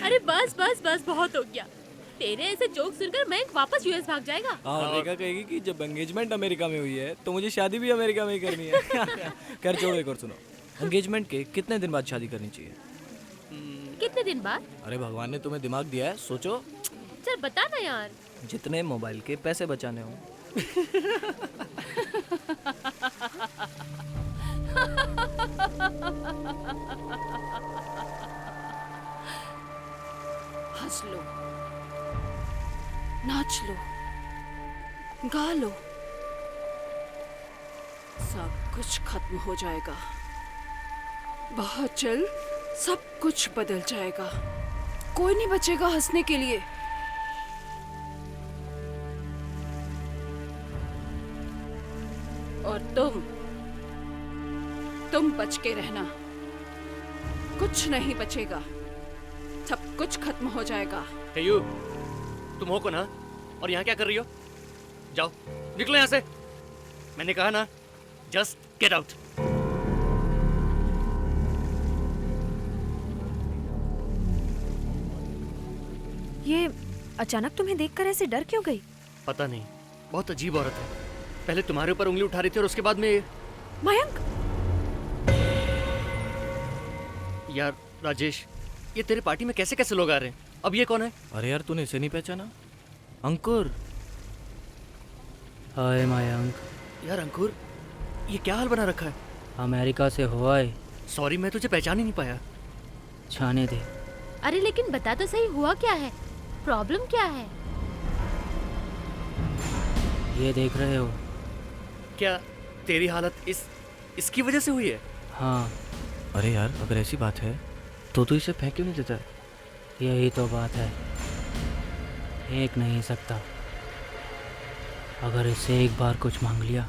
अरे बस बस बस, बहुत हो गया। तेरे ऐसे जोक सुनकर मैं वापस यूएस भाग जाएगा। हाँ, अमेरिका कहेगी कि जब एंगेजमेंट अमेरिका में हुई है तो मुझे शादी भी अमेरिका में ही करनी है। कर छोड़ो, एक और सुनो। एंगेजमेंट के कितने दिन बाद शादी करनी चाहिए? कितने दिन बाद? अरे भगवान ने तुम्हें दिमाग दिया है, सोचो। चल बता ना यार। जितने मोबाइल के पैसे बचाने हो। हंस लो, नाच लो, गा लो, सब कुछ खत्म हो जाएगा। बहुत जल्द सब कुछ बदल जाएगा। कोई नहीं बचेगा हंसने के लिए। और तुम बच के रहना। कुछ नहीं बचेगा, सब कुछ खत्म हो जाएगा। हे यू, तुम हो कौन हा? और यहाँ क्या कर रही हो? जाओ, निकलो यहाँ से। मैंने कहा ना, जस्ट गेट आउट। ये अचानक तुम्हें देखकर ऐसे डर क्यों गई? पता नहीं, बहुत अजीब औरत है। पहले तुम्हारे ऊपर उंगली उठा रही थी और उसके बाद में मयंक, यार राजेश, ये तेरे पार्टी में कैसे कैसे लोग आ रहे हैं? अब ये कौन है? अरे यार, तूने इसे नहीं पहचाना? अंकुर। हाय मयंक, यार अंकुर, ये क्या हाल बना रखा है? अमेरिका से हो आए। सॉरी, मैं तुझे पहचान ही नहीं पाया। छाने दे। अरे लेकिन बता तो सही, हुआ क्या है? प्रॉब्लम क्या है? ये देख रहे हो? क्या तेरी हालत इसकी वजह से हुई है? हाँ। अरे यार, अगर ऐसी बात है तो तू इसे फेंक क्यों नहीं देता? यही तो बात है, फेंक नहीं सकता। अगर इससे एक बार कुछ मांग लिया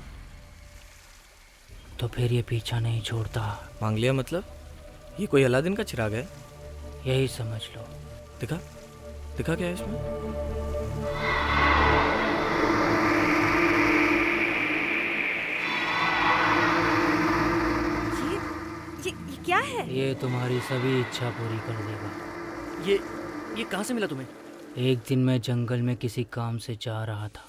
तो फिर ये पीछा नहीं छोड़ता। मांग लिया मतलब? ये कोई अलादीन का चिराग है? यही समझ लो। दिखा, दिखा क्या है इसमें? ये क्या है? ये तुम्हारी सभी इच्छा पूरी कर देगा। ये कहाँ से मिला तुम्हें? एक दिन मैं जंगल में किसी काम से जा रहा था।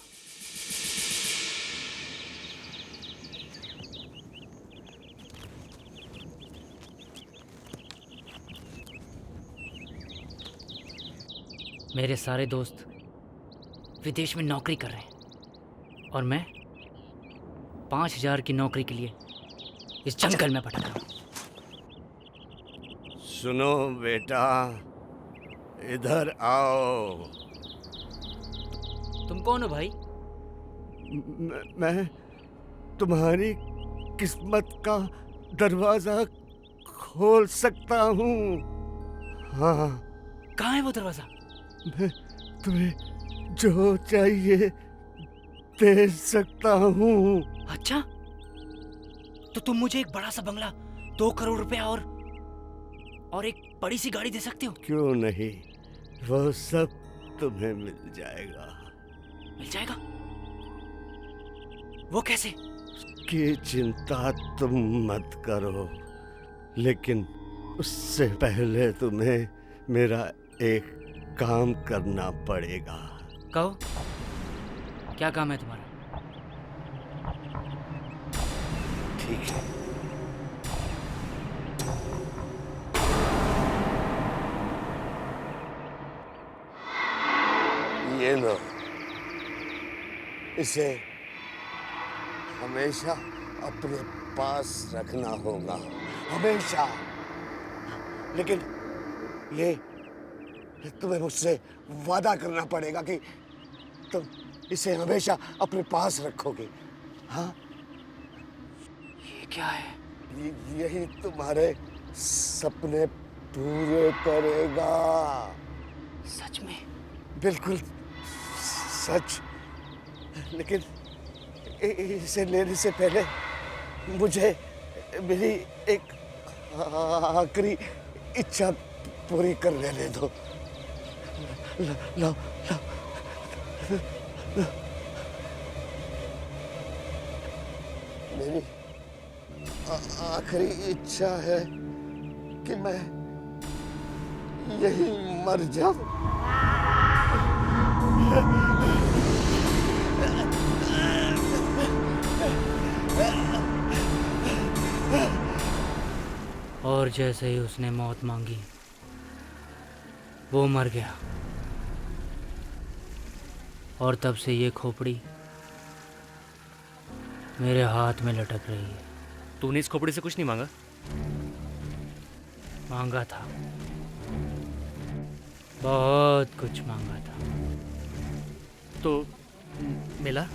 मेरे सारे दोस्त विदेश में नौकरी कर रहे हैं और मैं 5,000 की नौकरी के लिए इस जंगल में भटक रहा हूँ। सुनो बेटा, इधर आओ। तुम कौन हो भाई? मैं तुम्हारी किस्मत का दरवाजा खोल सकता हूँ। हाँ, कहाँ है वो दरवाजा? मैं तुम्हें जो चाहिए दे सकता हूँ। अच्छा, तो तुम मुझे एक बड़ा सा बंगला, 2 करोड़ रुपया और एक बड़ी सी गाड़ी दे सकते हो? क्यों नहीं, वो सब तुम्हें मिल जाएगा। मिल जाएगा? वो कैसे? की चिंता तुम मत करो, लेकिन उससे पहले तुम्हें मेरा एक काम करना पड़ेगा। कहो, क्या काम है तुम्हारा? ठीक है, ये लो, इसे हमेशा अपने पास रखना होगा, हमेशा। लेकिन ये तुम्हें मुझसे वादा करना पड़ेगा कि तुम इसे हमेशा अपने पास रखोगे। हाँ? ये क्या है? यही तुम्हारे सपने पूरे करेगा। सच में? बिल्कुल सच। लेकिन इसे लेने से पहले मुझे मेरी एक आखिरी इच्छा पूरी कर लेने दो। लो। मेरी आखिरी इच्छा है कि मैं यही मर जाओ। और जैसे ही उसने मौत मांगी वो मर गया। और तब से ये खोपड़ी मेरे हाथ में लटक रही है। तूने इस खोपड़ी से कुछ नहीं मांगा? मांगा था, बहुत कुछ मांगा था। तो मिला?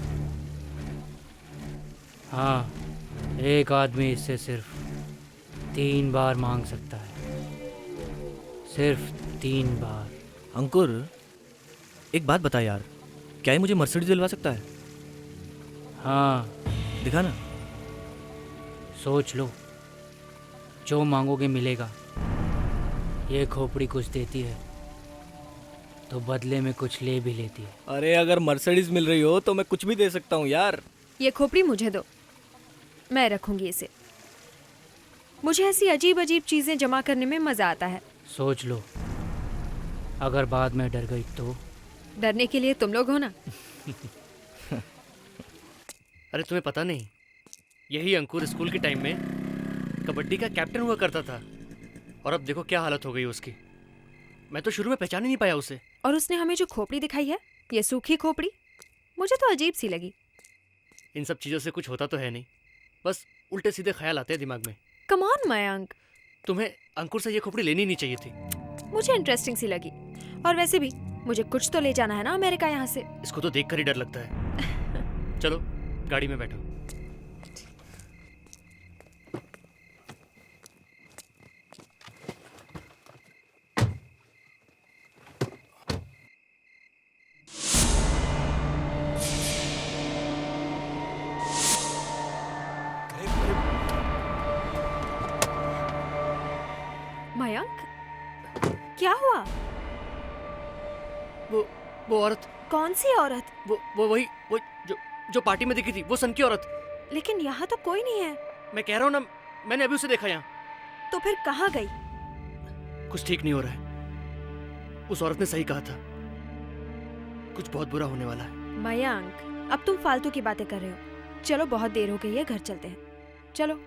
हाँ, एक आदमी इससे सिर्फ 3 बार मांग सकता है, सिर्फ 3 बार। अंकुर, एक बात बता यार, क्या ये मुझे मर्सिडीज दिलवा सकता है? हाँ, दिखा ना। सोच लो, जो मांगोगे मिलेगा। ये खोपड़ी कुछ देती है तो बदले में कुछ ले भी लेती है। अरे अगर मर्सिडीज मिल रही हो तो मैं कुछ भी दे सकता हूँ यार। ये खोपड़ी मुझे दो, मैं रखूंगी इसे। मुझे ऐसी अजीब अजीब चीजें जमा करने में मजा आता है। सोच लो, अगर बाद में डर गई तो? डरने के लिए तुम लोग हो ना। अरे तुम्हें पता नहीं, यही अंकुर स्कूल के टाइम में कबड्डी का कैप्टन हुआ करता था। और अब देखो क्या हालत हो गई उसकी। मैं तो शुरू में पहचान ही नहीं पाया उसे। और उसने हमें जो खोपड़ी दिखाई है, ये सूखी खोपड़ी, मुझे तो अजीब सी लगी। इन सब चीज़ों से कुछ होता तो है नहीं, बस उल्टे सीधे ख्याल आते हैं दिमाग में। कम ऑन मयंक, तुम्हें अंकुर से ये खोपड़ी लेनी नहीं चाहिए थी। मुझे इंटरेस्टिंग सी लगी। और वैसे भी मुझे कुछ तो ले जाना है ना अमेरिका यहाँ से। इसको तो देखकर ही डर लगता है। चलो गाड़ी में बैठो। मयंक, क्या हुआ? वो औरत, कौन सी औरत? वो वही वो जो पार्टी में दिखी थी, वो सन की औरत। लेकिन यहाँ तो कोई नहीं है। मैं कह रहा हूँ ना, मैंने अभी उसे देखा यहाँ। तो फिर कहाँ गई? कुछ ठीक नहीं हो रहा है। उस औरत ने सही कहा था, कुछ बहुत बुरा होने वाला है। मयंक, अब तुम फालतू की बातें कर रहे हो। चलो, बहुत देर हो गई है, घर चलते हैं। चलो।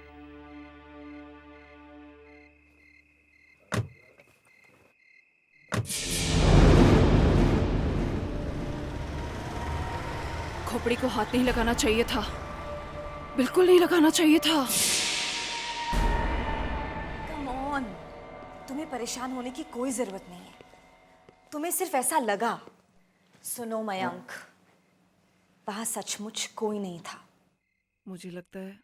खोपड़ी को हाथ नहीं लगाना चाहिए था, बिल्कुल नहीं लगाना चाहिए था। कम ऑन, तुम्हें परेशान होने की कोई जरूरत नहीं है। तुम्हें सिर्फ ऐसा लगा। सुनो मयंक, वहां सचमुच कोई नहीं था। मुझे लगता है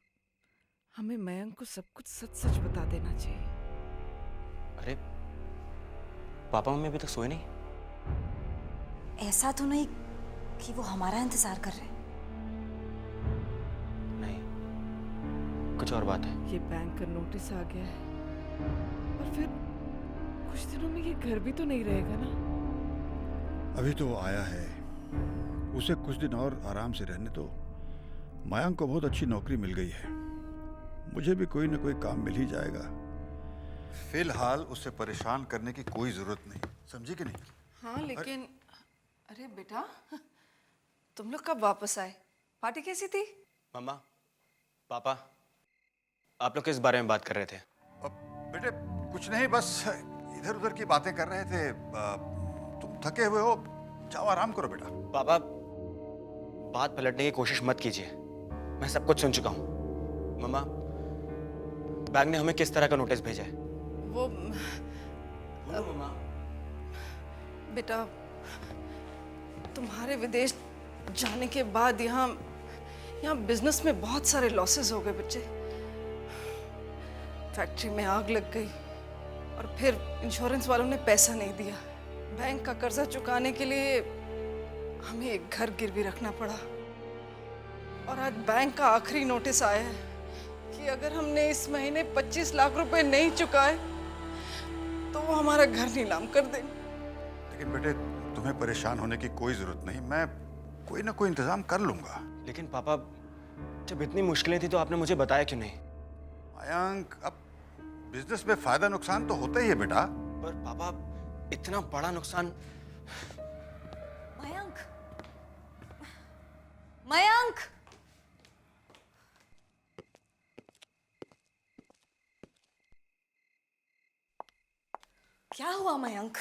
हमें मयंक को सब कुछ सच सच बता देना चाहिए। अरे पापा मम्मी अभी तक सोए नहीं? ऐसा तो नहीं कि वो हमारा इंतजार कर रहे हैं। नहीं, कुछ और बात है। ये बैंक का नोटिस आ गया है और फिर कुछ दिनों में ये घर भी तो नहीं रहेगा ना। अभी तो वो आया है, उसे कुछ दिन और आराम से रहने दो। मयंक को बहुत अच्छी नौकरी मिल गई है, मुझे भी कोई ना कोई काम मिल ही जाएगा। फिलहाल उसे परेशान करने की कोई जरूरत नहीं, समझी कि नहीं? हाँ लेकिन अरे बेटा, तुम लोग कब वापस आए? पार्टी कैसी थी? मम्मा, पापा, आप लोग किस बारे में बात कर रहे थे? बेटे कुछ नहीं, बस इधर उधर की बातें कर रहे थे। तुम थके हुए हो, जाओ आराम करो बेटा। पापा, बात पलटने की कोशिश मत कीजिए, मैं सब कुछ सुन चुका हूँ। मम्मा, बैंक ने हमें किस तरह का नोटिस भेजा है? वो मम्मा, बेटा, तुम्हारे विदेश जाने के बाद यहाँ बिजनेस में बहुत सारे लॉसेस हो गए बच्चे। फैक्ट्री में आग लग गई और फिर इंश्योरेंस वालों ने पैसा नहीं दिया। बैंक का कर्जा चुकाने के लिए हमें एक घर गिरवी रखना पड़ा। और आज बैंक का आखिरी नोटिस आया है कि अगर हमने इस महीने 25 लाख रुपए नहीं चुकाए तो वो हमारा घर नीलाम कर देंगे। लेकिन बेटे, तुम्हें परेशान होने की कोई जरूरत नहीं, मैं कोई ना कोई इंतजाम कर लूंगा। लेकिन पापा, जब इतनी मुश्किलें थी तो आपने मुझे बताया क्यों नहीं? मयंक, अब बिजनेस में फायदा नुकसान तो होता ही है बेटा। पर पापा, इतना बड़ा नुकसान। मयंक, मयंक, क्या हुआ मयंक?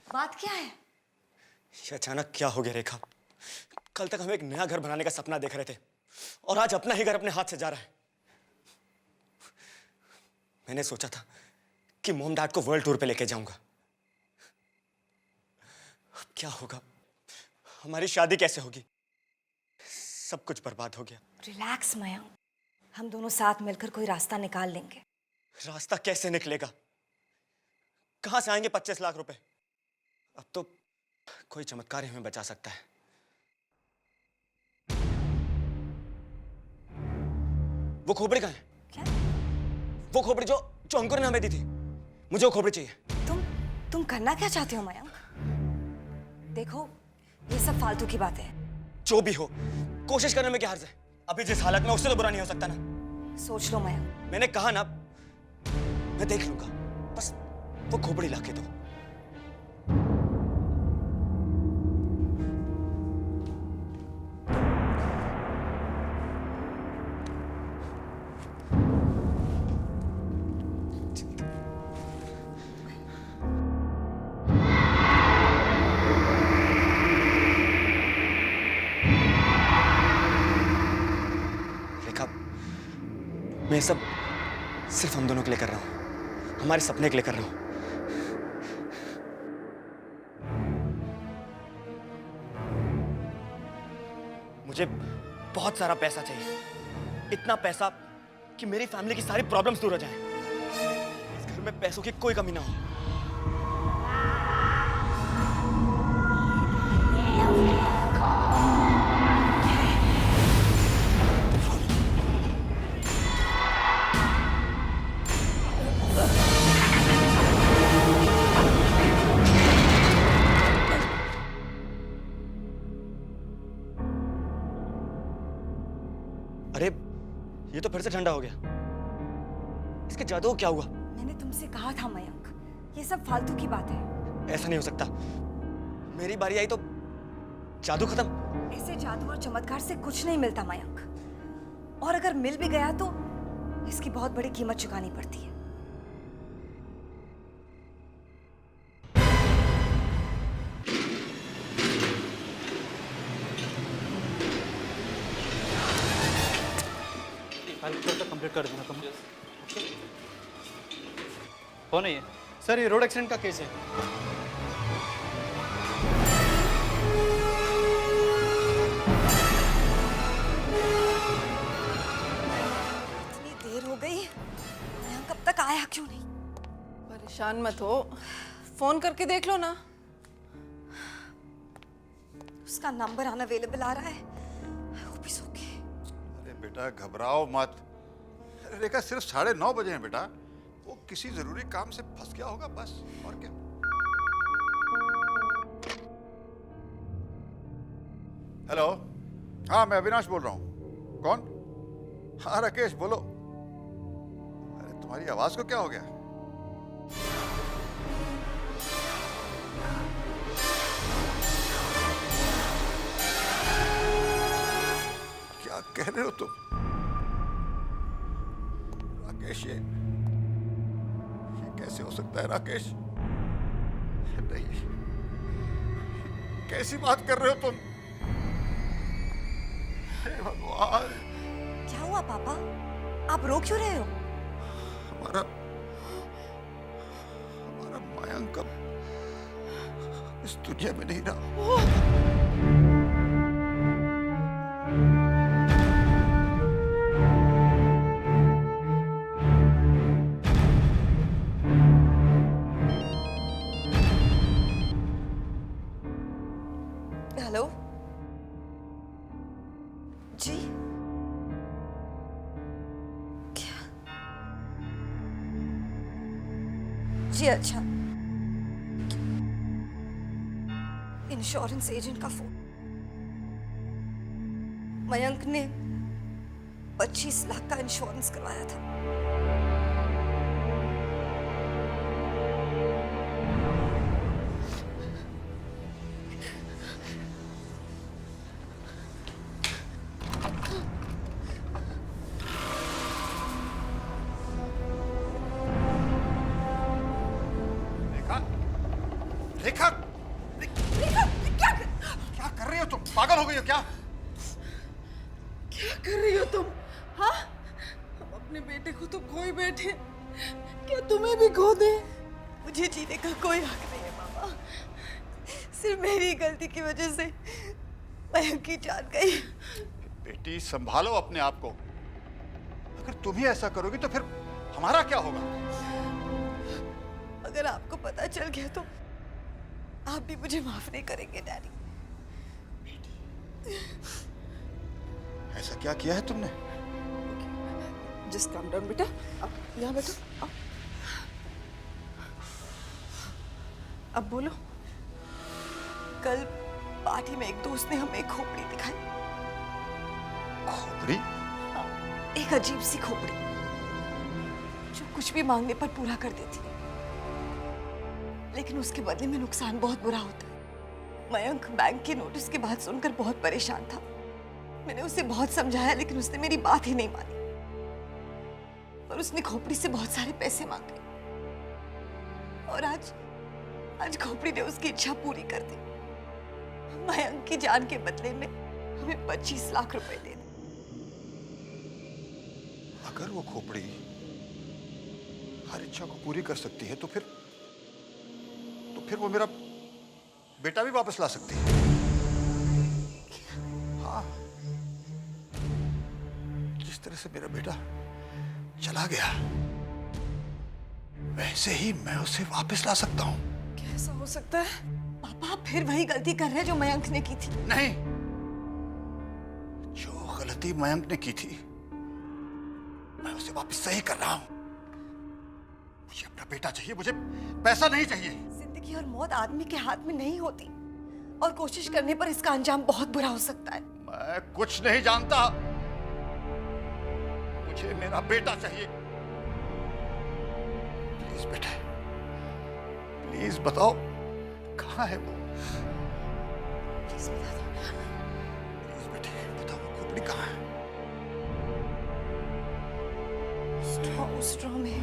बात क्या है? ये अचानक क्या हो गया रेखा? कल तक हम एक नया घर बनाने का सपना देख रहे थे और आज अपना ही घर अपने हाथ से जा रहा है। मैंने सोचा था कि मॉम डैड को वर्ल्ड टूर पे लेके जाऊंगा। अब क्या होगा? हमारी शादी कैसे होगी? सब कुछ बर्बाद हो गया। रिलैक्स मयंक, हम दोनों साथ मिलकर कोई रास्ता निकाल लेंगे। रास्ता कैसे निकलेगा? कहां से आएंगे 25 लाख रुपए? अब तो कोई चमत्कार ही हमें बचा सकता है। वो खोपड़ी कहाँ है? क्या? वो खोपड़ी जो जो अंकुर ने हमें दी थी। मुझे वो खोपड़ी चाहिए। तुम करना क्या चाहते हो मयंक? देखो, ये सब फालतू की बातें हैं। जो भी हो, कोशिश करने में क्या हर्ज है? अभी जिस हालत में, उससे तो बुरा नहीं हो सकता ना। सोच लो मयंक। मैंने कहा ना, मैं देख लूंगा, बस वो खोपड़ी लाके दो। मैं सब सिर्फ हम दोनों के लिए कर रहा हूं, हमारे सपने के लिए कर रहा हूं। मुझे बहुत सारा पैसा चाहिए, इतना पैसा कि मेरी फैमिली की सारी प्रॉब्लम्स दूर हो जाएं। इस घर में पैसों की कोई कमी ना हो। अरे ये तो फिर से ठंडा हो गया। इसके जादू को क्या हुआ? मैंने तुमसे कहा था मयंक, ये सब फालतू की बात है। ऐसा नहीं हो सकता। मेरी बारी आई तो जादू खत्म। ऐसे जादू और चमत्कार से कुछ नहीं मिलता मयंक, और अगर मिल भी गया तो इसकी बहुत बड़ी कीमत चुकानी पड़ती है। कंप्लीट कर दूंगा। कौन है ये? सर, ये रोड एक्सीडेंट का केस है। इतनी देर हो गई, मयंक कब तक आया क्यों नहीं? परेशान मत हो, फोन करके देख लो ना। उसका नंबर अनअवेलेबल आ रहा है। वो भी सो के। अरे बेटा घबराओ मत। अरे रेखा, सिर्फ 9:30 बजे हैं बेटा। वो किसी जरूरी काम से फंस गया होगा बस, और क्या। हेलो, हाँ मैं अविनाश बोल रहा हूँ। कौन? हाँ राकेश बोलो। अरे तुम्हारी आवाज को क्या हो गया? क्या कह रहे हो तुम? राकेश, ये कैसे हो सकता है राकेश? नहीं, कैसी बात कर रहे हो तुम? हे भगवान! क्या हुआ पापा? आप रो क्यों रहे हो? हमारा मयंक अब इस दुनिया में नहीं रहा। हेलो जी, क्या? जी अच्छा, इंश्योरेंस एजेंट का फोन। मयंक ने 25 लाख का इंश्योरेंस करवाया था। रेखा, क्या कर रही हो तुम? पागल हो गई हो क्या? क्या कर रही हो तुम? हाँ, हम अपने बेटे को तो खो ही बैठे, क्या तुम्हें भी खो दे? मुझे जीने का कोई हक नहीं है मामा। सिर्फ मेरी गलती की वजह से मयंक की जान गई। बेटी संभालो अपने आप को। अगर तुम ही ऐसा करोगी तो फिर हमारा क्या होगा? अगर आपको पता चल गया तो आप भी मुझे माफ नहीं करेंगे डैडी। ऐसा क्या किया है तुमने? जस्ट काम डाउन बेटा, अब यहाँ बैठो। अब बोलो। कल पार्टी में एक दोस्त ने हमें एक खोपड़ी दिखाई। खोपड़ी? एक अजीब सी खोपड़ी जो कुछ भी मांगने पर पूरा कर देती है, लेकिन उसके बदले में नुकसान बहुत बुरा होता है। मयंक बैंक के नोटिस की बात सुनकर बहुत परेशान था। मैंने उसे बहुत समझाया लेकिन उसने मेरी बात ही नहीं मानी और उसने खोपड़ी से बहुत सारे पैसे मांगे और आज खोपड़ी ने उसकी इच्छा पूरी कर दी। मयंक की जान के बदले में हमें 25 लाख रुपए देने। अगर वो खोपड़ी हर इच्छा को पूरी कर सकती है तो फिर वो मेरा बेटा भी वापस ला सकती है। हाँ, जिस तरह से मेरा बेटा चला गया वैसे ही मैं उसे वापस ला सकता हूँ। कैसा हो सकता है? पापा आप फिर वही गलती कर रहे हैं जो मयंक ने की थी। नहीं, जो गलती मयंक ने की थी मैं उसे वापस सही कर रहा हूँ। मुझे अपना बेटा चाहिए, मुझे पैसा नहीं चाहिए। जिंदगी और मौत आदमी के हाथ में नहीं होती और कोशिश करने पर इसका अंजाम बहुत बुरा हो सकता है। मैं कुछ नहीं जानता, मुझे मेरा बेटा चाहिए। प्लीज बेटा, प्लीज बताओ कहाँ है वो? प्लीज बता दो। प्लीज बेटे बताओ वो खोपड़ी कहाँ है? स्ट्रॉ में।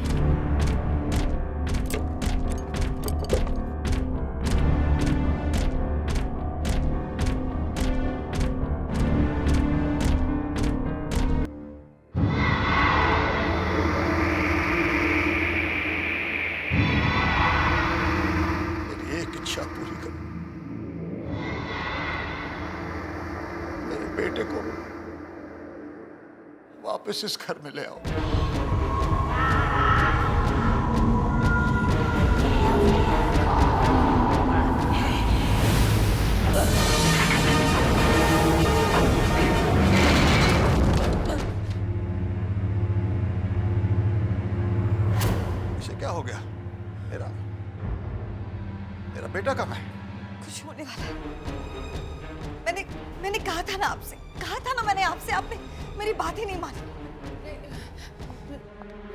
मेरी एक इच्छा पूरी करो, मेरे बेटे को वापस इस घर में ले आओ। इसे क्या हो गया? मेरा बेटा कहाँ है? कुछ होने वाला है। मैंने कहा था ना आपसे, आपने मेरी बात ही नहीं मानी।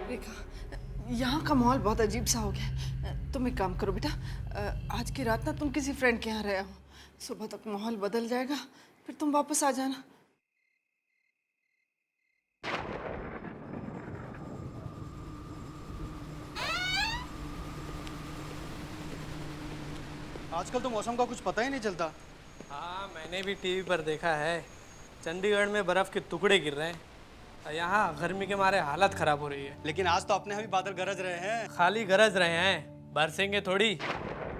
रेखा, यहाँ का माहौल बहुत अजीब सा हो गया। तुम एक काम करो बेटा, आज की रात ना तुम किसी फ्रेंड के यहाँ रहे हो, सुबह तक माहौल बदल जाएगा, फिर तुम वापस आ जाना। आजकल तो मौसम का कुछ पता ही नहीं चलता। हाँ, मैंने भी टीवी पर देखा है, चंडीगढ़ में बर्फ के टुकड़े गिर रहे हैं। यहाँ गर्मी के मारे हालत खराब हो रही है। लेकिन आज तो अपने यहाँ भी बादल गरज रहे हैं। खाली गरज रहे हैं, बरसेंगे थोड़ी।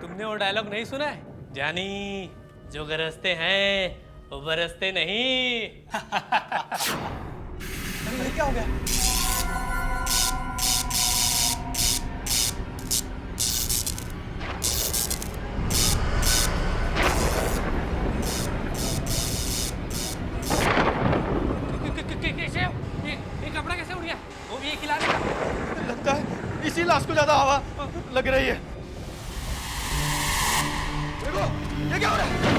तुमने वो डायलॉग नहीं सुना है? जानी जो गरजते हैं वो बरसते नहीं। अरे क्या हो गया? ये कपड़ा कैसे उड़ गया? वो भी एक ही लाश था। लगता है इसी लाश को ज्यादा हवा लग रही है। देखो ये क्या हो रहा है?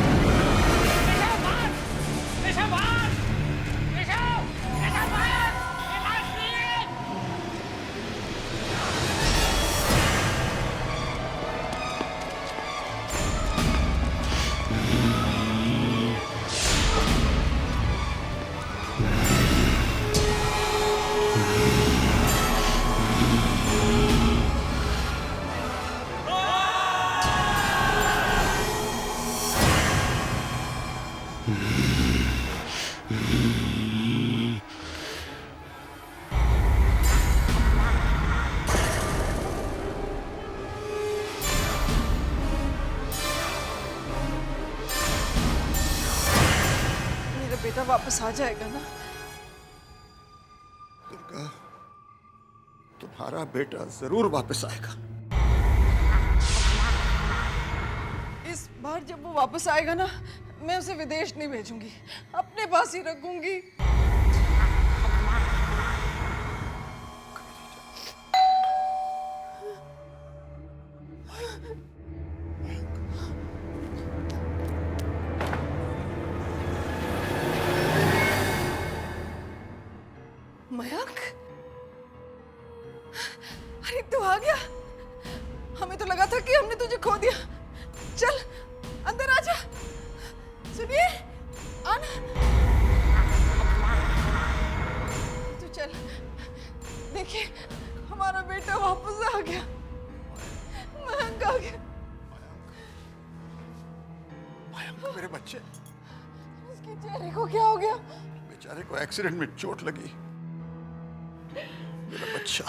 वापस आ जाएगा ना? दुर्गा, तुम्हारा बेटा जरूर वापस आएगा। इस बार जब वो वापस आएगा ना, मैं उसे विदेश नहीं भेजूंगी, अपने पास ही रखूंगी। मयंक, अरे तू आ गया। हमें तो लगा था कि हमने तुझे खो दिया। चल अंदर आ जा। सुनिए, आना। तू चल, देखिए हमारा बेटा वापस आ गया। मयंक आ गया। मयंक मेरे बच्चे। उसके चेहरे को क्या हो गया? बेचारे को एक्सीडेंट में चोट लगी। मेरा बच्चा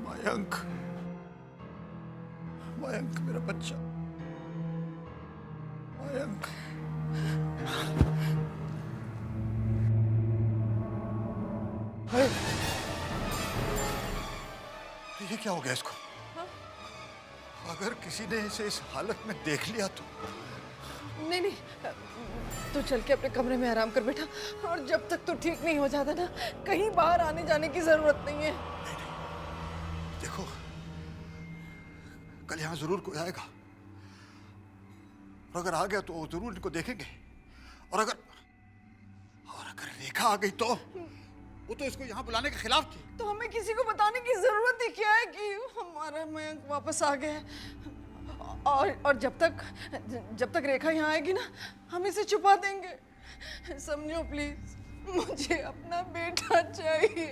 मयंक, मयंक मेरा बच्चा मयंक। ये क्या हो गया इसको? अगर किसी ने इसे इस हालत में देख लिया तो? नहीं नहीं, तू चल के अपने कमरे में आराम कर बेटा, और जब तक तू ठीक नहीं हो जाता ना, कहीं बाहर आने जाने की जरूरत नहीं है। देखो, कल यहाँ जरूर कोई आएगा, और अगर आ गया तो जरूर इनको देखेंगे, और अगर रेखा आ गई तो वो तो इसको यहाँ बुलाने के खिलाफ थी। तो हमें किसी को बताने की जरूरत ही क्या है कि हमारा मयंक वापस आ गया है। और जब तक रेखा यहाँ आएगी ना, हम इसे छुपा देंगे। समझो प्लीज, मुझे अपना बेटा चाहिए।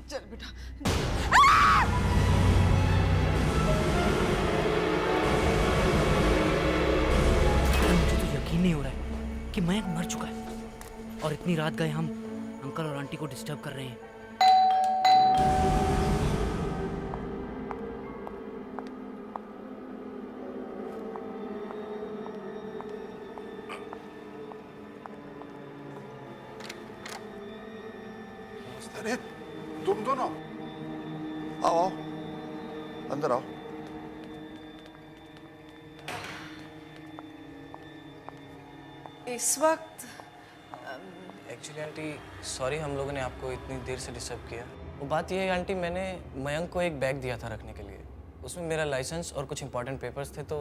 चल बेटा। मुझे तो यकीन नहीं हो रहा है कि मयंक मर चुका है, और इतनी रात गए हम अंकल और आंटी को डिस्टर्ब कर रहे हैं। अरे तुम दोनों आओ, अंदर आओ। इस वक्त एक्चुअली आंटी सॉरी, हम लोगों ने आपको इतनी देर से डिस्टर्ब किया। वो बात ये है आंटी, मैंने मयंक को एक बैग दिया था रखने के लिए। उसमें मेरा लाइसेंस और कुछ इंपॉर्टेंट पेपर्स थे, तो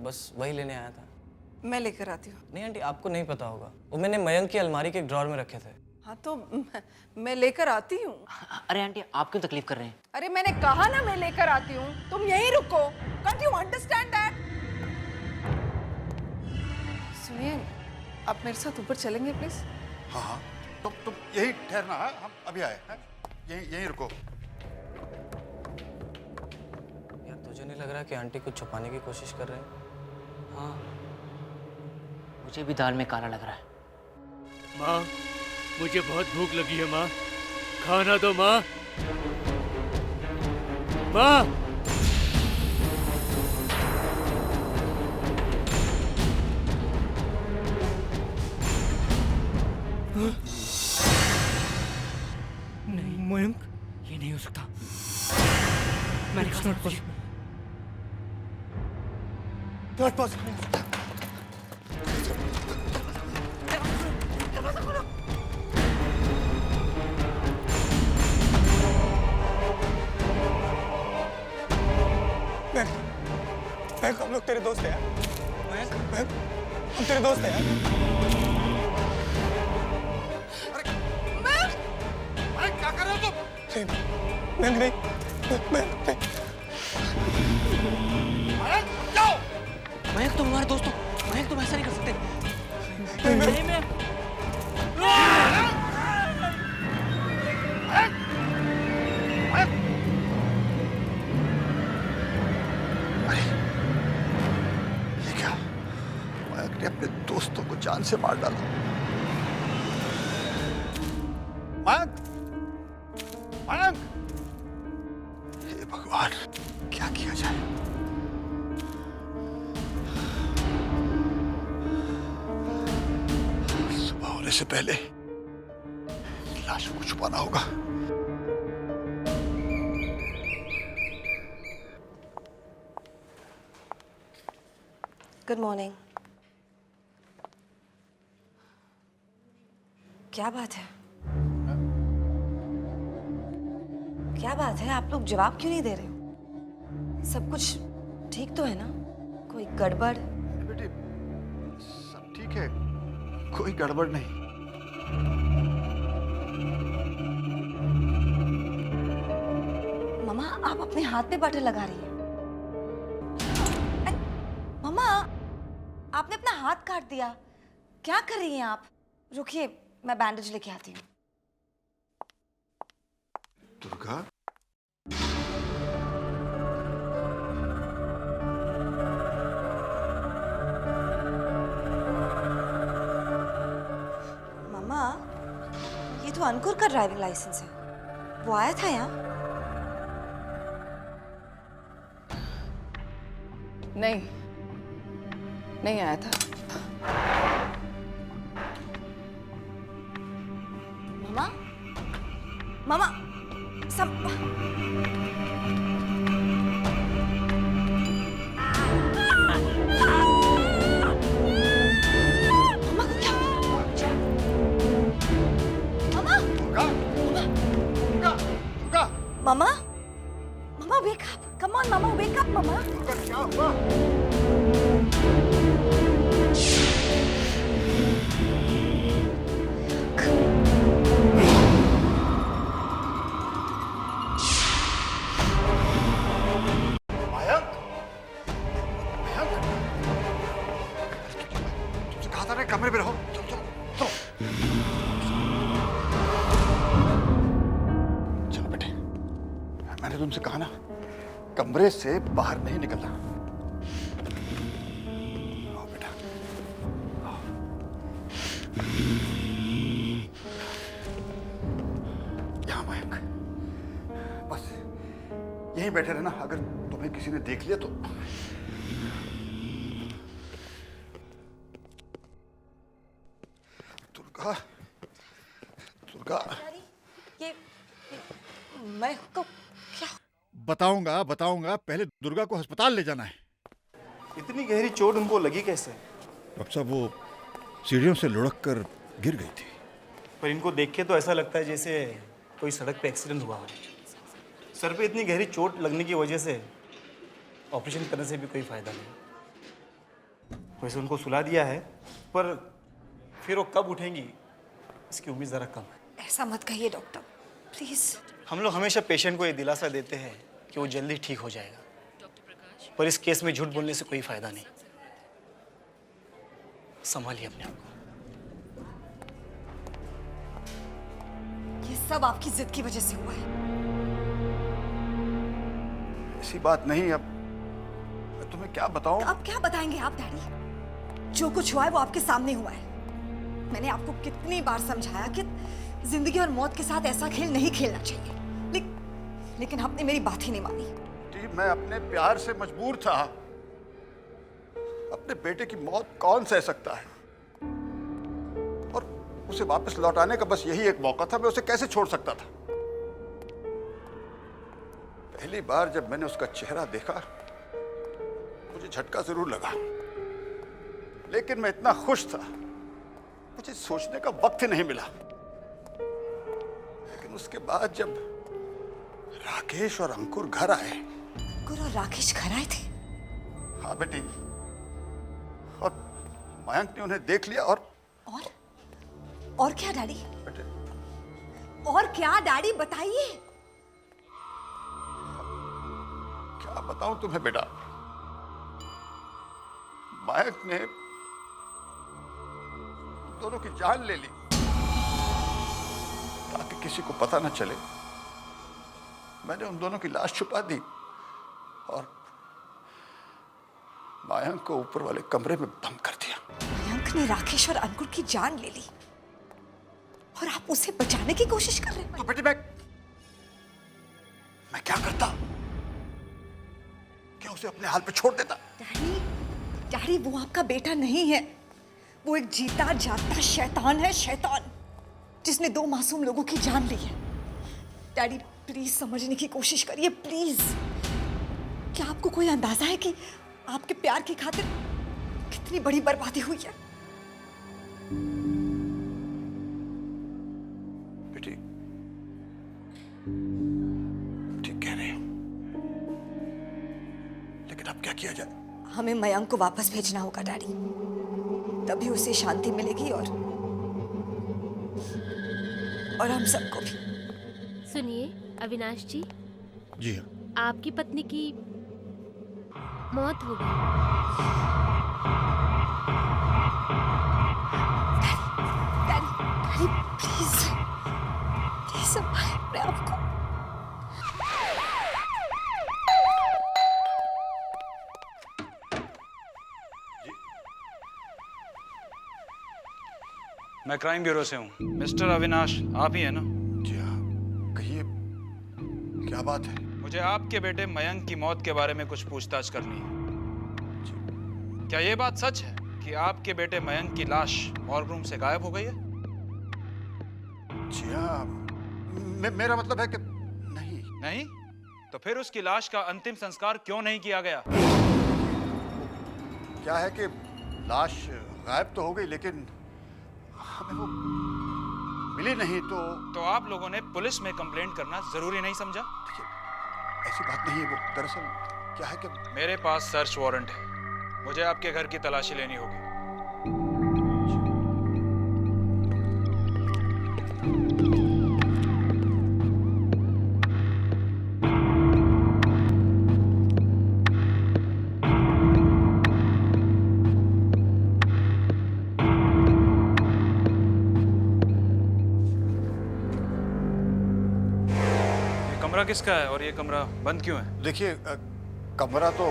बस वही लेने आया था। मैं लेकर आती हूँ। नहीं आंटी, आपको नहीं पता होगा, वो मैंने मयंक की अलमारी के एक ड्रॉर में रखे थे। हाँ तो मैं लेकर आती हूँ। अरे आंटी, आप क्यों तकलीफ कर रहे हैं? अरे मैंने कहा ना मैं लेकर आती हूँ, तुम यहीं रुको। Can't you understand that? सुनिए, आप मेरे साथ ऊपर चलेंगे प्लीज? हाँ हाँ, तुम यही ठहरना है, हम अभी आए हैं। यहीं रुको। यार तुझे नहीं लग रहा कि आंटी कुछ छुपाने की कोशिश कर रहे हैं? हाँ, मुझे भी दाल में काला लग रहा है। माँ, मुझे बहुत भूख लगी है माँ, खाना दो माँ। माँ, नहीं मयंक, ये नहीं हो सकता। मैंने कहा नॉट पॉसिबल। मयंक, हम लोग तेरे दोस्त हैं यार। मयंक, हम तेरे दोस्त हैं यार। मयंक, क्या कर रहे हो तुम? मयंक नहीं, मयंक नहीं। मयंक, जाओ। मयंक तुम हमारे दोस्त हो, मयंक तुम ऐसा नहीं कर सकते। नहीं, मैं ये क्या? मयंक ने अपने दोस्तों को जान से मार डाला। मयंक, मयंक, हे भगवान, क्या किया जाए? जाने से पहले लाशों को छुपाना होगा। Good morning. क्या बात है? क्या बात है? आप लोग जवाब क्यों नहीं दे रहे हो? सब कुछ ठीक तो है ना? कोई गड़बड़? बेटी सब ठीक है, कोई गड़बड़ नहीं। मम्मा, आप अपने हाथ पे बटर लगा रही हैं। मम्मा, आपने अपना हाथ काट दिया। क्या कर रही हैं आप? रुकिए, मैं बैंडेज लेके आती हूँ। दुर्गा, मम्मा, ये तो अंकुर का ड्राइविंग लाइसेंस है। वो आया था यहाँ? नहीं, नहीं आया था। मम्मा, मम्मा, सब मम्मा को क्या? मम्मा, मम्मा, मम्मा wake up! Come on, mamma wake up, मम्मा। क्या हुआ? कमरे में रहो। चलो चलो चलो चलो बेटे, मैंने तुमसे कहा ना, कमरे से बाहर नहीं निकलना। आओ बेटा, आओ। यहाँ मयंक, बस यहीं बैठे रहना। अगर तुम्हें किसी ने देख लिया तो दुर्गा, दुर्गा, ये मैं को क्या? बताऊंगा बताऊंगा, पहले दुर्गा को अस्पताल ले जाना है। इतनी गहरी चोट उनको लगी कैसे? डॉक्टर साहब, वो सीढ़ियों से लुढ़क कर गिर गई थी। पर इनको देख के तो ऐसा लगता है जैसे कोई सड़क पे एक्सीडेंट हुआ हो। सर पे इतनी गहरी चोट लगने की वजह से ऑपरेशन करने से भी कोई फायदा नहीं। वैसे उनको सुला दिया है, पर फिर वो कब उठेंगी इसकी उम्मीद ज़रा कम है। ऐसा मत कहिए डॉक्टर, प्लीज। हम लोग हमेशा पेशेंट को ये दिलासा देते हैं कि वो जल्दी ठीक हो जाएगा, पर इस केस में झूठ बोलने से कोई फायदा नहीं। संभालिए अपने आप को। ये सब आपकी जिद की वजह से हुआ है। ऐसी बात नहीं। अब मैं तुम्हें क्या बताऊं? अब क्या बताएंगे आप डैडी? जो कुछ हुआ है वो आपके सामने हुआ है। मैंने आपको कितनी बार समझाया कि जिंदगी और मौत के साथ ऐसा खेल नहीं खेलना चाहिए, लेकिन आपने मेरी बात ही नहीं मानी। जी, मैं अपने प्यार से मजबूर था। अपने बेटे की मौत कौन सह सकता है? और उसे वापस लौटाने का बस यही एक मौका था। मैं उसे कैसे छोड़ सकता था? पहली बार जब मैंने उसका चेहरा देखा, मुझे झटका जरूर लगा, लेकिन मैं इतना खुश था, मुझे सोचने का वक्त ही नहीं मिला। लेकिन उसके बाद जब राकेश और अंकुर घर आए। अंकुर और राकेश घर आए थे? हाँ बेटी, और मयंक ने उन्हें देख लिया। और क्या डैडी? बेटे, और क्या डैडी, बताइए। क्या बताऊं तुम्हें बेटा? मयंक ने दोनों की जान ले ली ताकि किसी को पता न चले। मैंने उन दोनों की लाश छुपा दी और मयंक को ऊपर वाले कमरे में बंद कर दिया। मयंक ने राकेश और अंकुर की जान ले ली और आप उसे बचाने की कोशिश कर रहे हैं? तो बेटी, मैं क्या करता? क्या उसे अपने हाल पे छोड़ देता? डैडी, वो आपका बेटा नहीं है। वो एक जीता जागता शैतान है, शैतान, जिसने 2 मासूम लोगों की जान ली है। डैडी प्लीज समझने की कोशिश करिए, प्लीज। क्या आपको कोई अंदाजा है कि आपके प्यार की खातिर कितनी बड़ी बर्बादी हुई है? बेटी ठीक कह रहे हो, लेकिन अब क्या किया जाए? हमें मयंक को वापस भेजना होगा डैडी, तभी उसे शांति मिलेगी और हम सबको भी। सुनिए अविनाश जी, जी हाँ। आपकी पत्नी की मौत हो गई। डैडी प्लीज प्लीज संभालिए अपने आप को। मैं क्राइम ब्यूरो से हूँ। मिस्टर अविनाश आप ही है ना? जी हाँ, कहिए क्या बात है? मुझे आपके बेटे मयंक की मौत के बारे में कुछ पूछताछ करनी है। क्या ये बात सच है कि आपके बेटे मयंक की लाश मॉर्ग रूम से गायब हो गई है? जी हाँ, मेरा मतलब है कि नहीं। नहीं? तो फिर उसकी लाश का अंतिम संस्कार क्यों नहीं किया गया? क्या है कि लाश गायब तो हो गई, लेकिन हमें वो मिली नहीं। तो आप लोगों ने पुलिस में कंप्लेंट करना जरूरी नहीं समझा? ऐसी बात नहीं है। वो दरअसल क्या है कि मेरे पास सर्च वारंट है, मुझे आपके घर की तलाशी लेनी होगी। कमरा किसका है और ये कमरा बंद क्यों है? देखिए, कमरा तो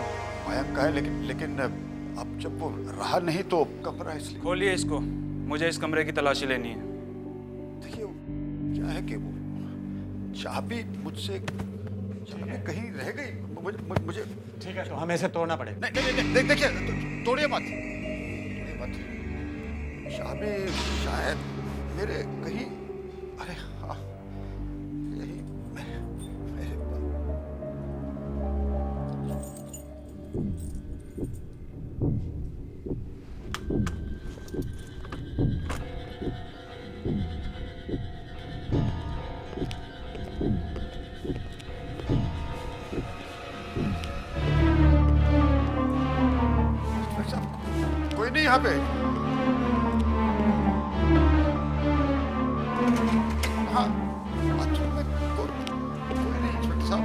मयंक का है, लेकिन अब जब वो रहा नहीं तो कमरा इसलिए। खोलिए इसको, मुझे इस कमरे की तलाशी लेनी है। देखिए क्या है कि वो चाबी मुझसे कहीं रह गई। मुझे ठीक है, तो हमें इसे तोड़ना पड़ेगा। नहीं, देखिए तोड़िए मत। चाबी शायद मेरे कहीं, अरे हाँ, यही मेरे कोई नहीं यहाँ पे। हाँ, बाथरूम में कोई नहीं इंस्पेक्टर साहब।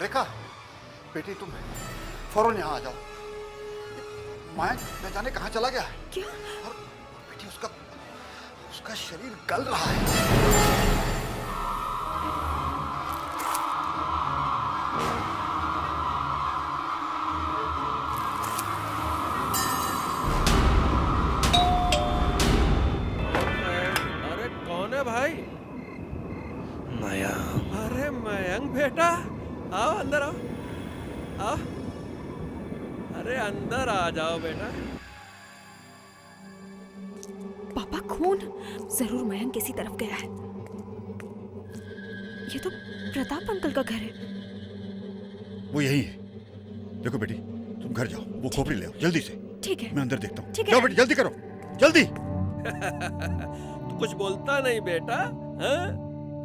रेखा, बेटी तुम फौरन यहाँ आ जाओ। मयंक न जाने कहाँ चला गया है। क्या? और बेटी उसका शरीर गल रहा है। अरे कौन है भाई? मयंक। अरे मयंक बेटा, आओ अंदर आओ, आओ। अरे अंदर आ जाओ बेटा। पापा खून जरूर मयंक किसी तरफ गया है। ये तो प्रताप अंकल का घर है। वो यही है। देखो बेटी, तुम घर जाओ, वो खोपड़ी ले आओ जल्दी से। ठीक है, मैं अंदर देखता हूँ। ठीक है। जाओ बेटी, जल्दी करो, जल्दी। तू कुछ बोलता नहीं बेटा? हाँ?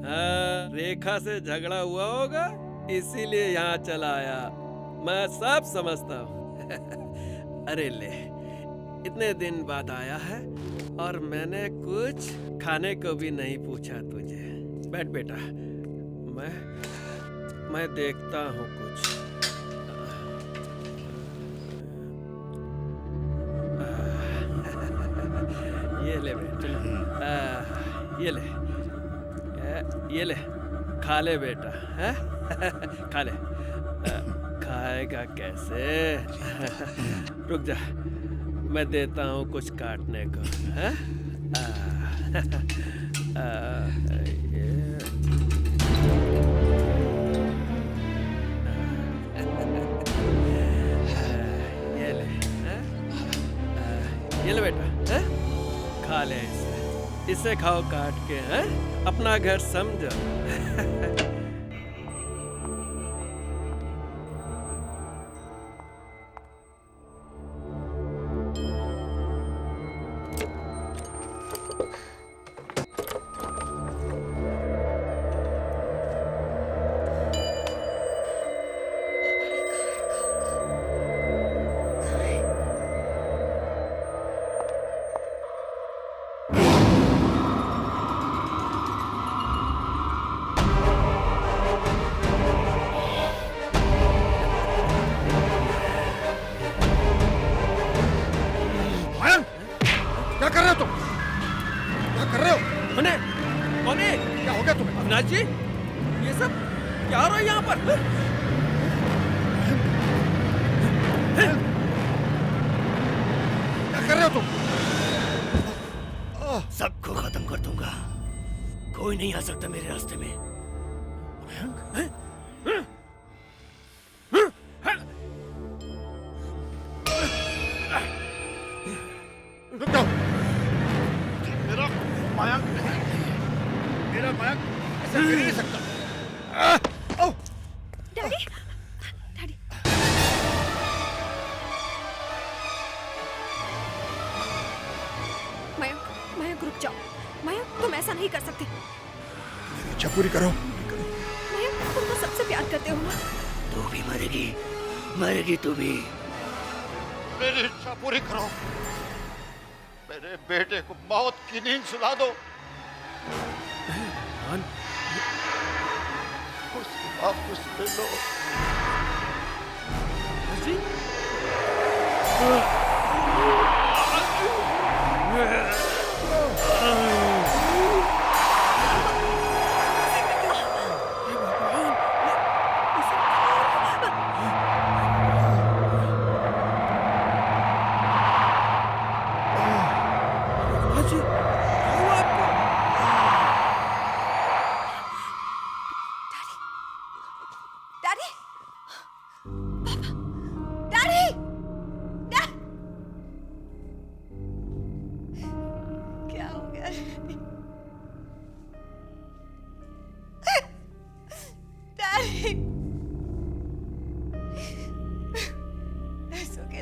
हाँ, रेखा से झगड़ा हुआ होगा, इसीलिए यहाँ चला आया। मैं सब समझता हूँ। अरे ले, इतने दिन बाद आया है और मैंने कुछ खाने को भी नहीं पूछा तुझे। बैठ बेटा, मैं देखता हूँ कुछ। ले बेटा, ये ले, खा ले बेटा, है? खा ले। खाएगा कैसे? रुक जा, मैं देता हूँ कुछ काटने को, है? ये ले बेटा, हैं? खा ले इसे खाओ काट के, हैं? अपना घर समझो। जी, ये सब क्या हो रहा है यहाँ पर? क्या कर रहे हो तुम? सबको खत्म कर दूंगा, कोई नहीं आ सकता मेरे रास्ते में। रुक जाओ, मेरा मयंक ऐसे गिर नहीं सकता। Daddy, daddy. मयंक रुक जाओ। मयंक तुम ऐसा नहीं कर सकते। इच्छा पूरी करो। मयंक तुम तो सबसे प्यार करते हो ना। तू भी मरेगी, मरेगी तू भी। मेरी इच्छा पूरी करो, मेरे बेटे को मौत की नींद सुला दो। वापस ले लो।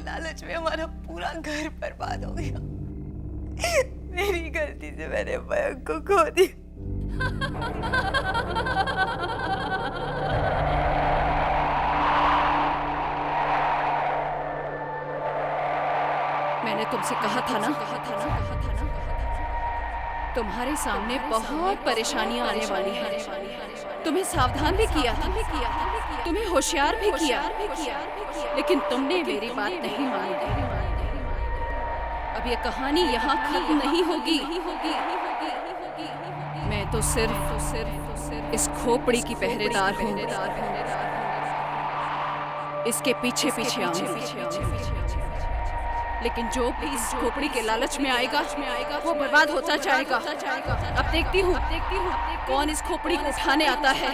लालच में हमारा पूरा घर बर्बाद हो गया। मेरी गलती से मैंने मयंक को खो दिया। मैंने तुमसे कहा था ना, तुम्हारे सामने बहुत परेशानियां आने वाली हैं। तुम्हें सावधान भी किया था, तुम्हें होशियार भी किया, लेकिन तुमने मेरी बात नहीं मानी। अब ये कहानी यहाँ खत्म नहीं होगी। मैं तो सिर्फ इस खोपड़ी की पहरेदार हूँ। इसके पीछे पीछे आऊंगी, लेकिन जो भी इस खोपड़ी के लालच में आएगा वो बर्बाद होता जाएगा। अब देखती हूँ कौन इस खोपड़ी को उठाने आता है।